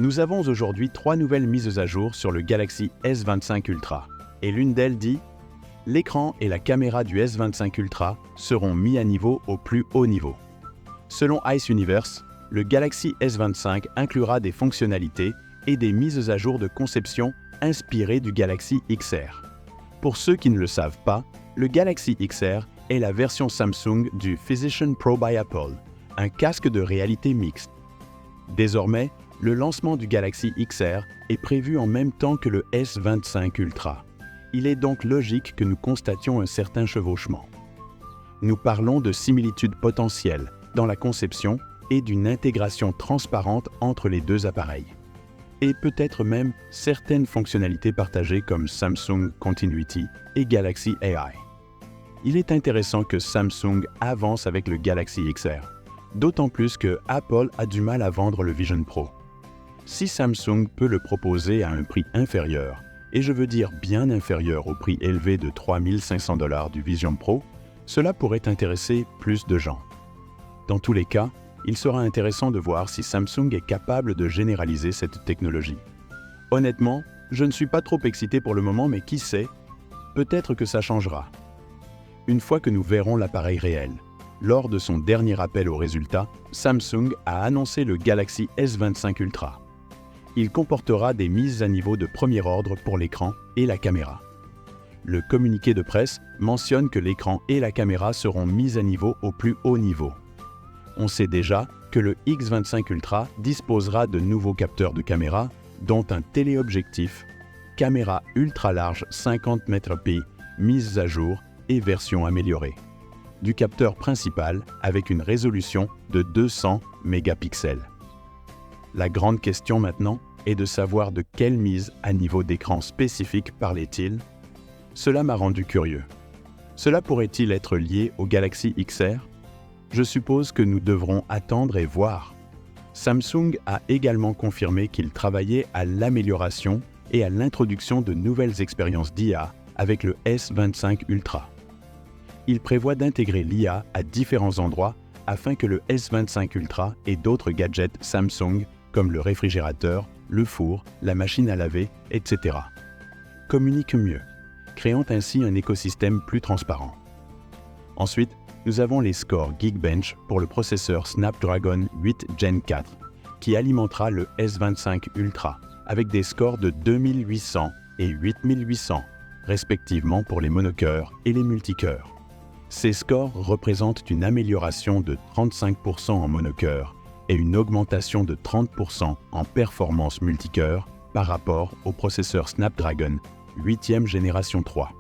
Nous avons aujourd'hui 3 nouvelles mises à jour sur le Galaxy S25 Ultra. Et l'une d'elles dit « L'écran et la caméra du S25 Ultra seront mis à niveau au plus haut niveau ». Selon Ice Universe, le Galaxy S25 inclura des fonctionnalités et des mises à jour de conception inspirées du Galaxy XR. Pour ceux qui ne le savent pas, le Galaxy XR est la version Samsung du Physician Pro by Apple, un casque de réalité mixte. Désormais, le lancement du Galaxy XR est prévu en même temps que le S25 Ultra. Il est donc logique que nous constations un certain chevauchement. Nous parlons de similitudes potentielles dans la conception et d'une intégration transparente entre les deux appareils. Et peut-être même certaines fonctionnalités partagées comme Samsung Continuity et Galaxy AI. Il est intéressant que Samsung avance avec le Galaxy XR, d'autant plus que Apple a du mal à vendre le Vision Pro. Si Samsung peut le proposer à un prix inférieur, et je veux dire bien inférieur au prix élevé de 3 500 $ du Vision Pro, cela pourrait intéresser plus de gens. Dans tous les cas, il sera intéressant de voir si Samsung est capable de généraliser cette technologie. Honnêtement, je ne suis pas trop excité pour le moment, mais qui sait, peut-être que ça changera. Une fois que nous verrons l'appareil réel, lors de son dernier appel aux résultats, Samsung a annoncé le Galaxy S25 Ultra. Il comportera des mises à niveau de premier ordre pour l'écran et la caméra. Le communiqué de presse mentionne que l'écran et la caméra seront mis à niveau au plus haut niveau. On sait déjà que le X25 Ultra disposera de nouveaux capteurs de caméra, dont un téléobjectif, caméra ultra large 50 mp, mise à jour et version améliorée. Du capteur principal avec une résolution de 200 mégapixels. La grande question maintenant est de savoir de quelle mise à niveau d'écran spécifique parlait-il. Cela m'a rendu curieux. Cela pourrait-il être lié au Galaxy XR? Je suppose que nous devrons attendre et voir. Samsung a également confirmé qu'il travaillait à l'amélioration et à l'introduction de nouvelles expériences d'IA avec le S25 Ultra. Il prévoit d'intégrer l'IA à différents endroits afin que le S25 Ultra et d'autres gadgets Samsung comme le réfrigérateur, le four, la machine à laver, etc. communiquent mieux, créant ainsi un écosystème plus transparent. Ensuite, nous avons les scores Geekbench pour le processeur Snapdragon 8 Gen 4 qui alimentera le S25 Ultra avec des scores de 2800 et 8800 respectivement pour les monocœurs et les multicœurs. Ces scores représentent une amélioration de 35% en monocœur et une augmentation de 30% en performance multicœur par rapport au processeur Snapdragon 8e génération 3.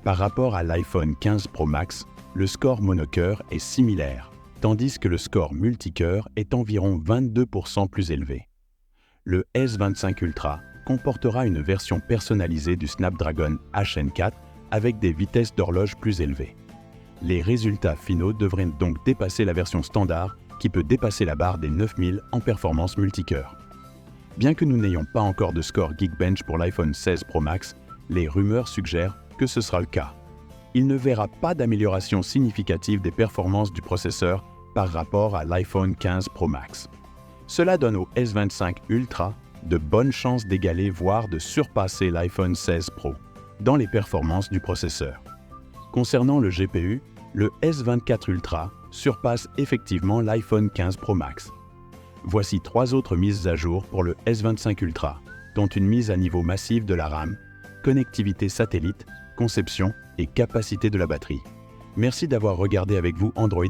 Par rapport à l'iPhone 15 Pro Max, le score monocœur est similaire, tandis que le score multicœur est environ 22% plus élevé. Le S25 Ultra comportera une version personnalisée du Snapdragon HN4 avec des vitesses d'horloge plus élevées. Les résultats finaux devraient donc dépasser la version standard qui peut dépasser la barre des 9000 en performance multicœur. Bien que nous n'ayons pas encore de score Geekbench pour l'iPhone 16 Pro Max, les rumeurs suggèrent que ce sera le cas. Il ne verra pas d'amélioration significative des performances du processeur par rapport à l'iPhone 15 Pro Max. Cela donne au S25 Ultra de bonnes chances d'égaler voire de surpasser l'iPhone 16 Pro dans les performances du processeur. Concernant le GPU, le S24 Ultra surpasse effectivement l'iPhone 15 Pro Max. Voici 3 autres mises à jour pour le S25 Ultra, dont une mise à niveau massive de la RAM, connectivité satellite, conception et capacité de la batterie. Merci d'avoir regardé avec vous Android+.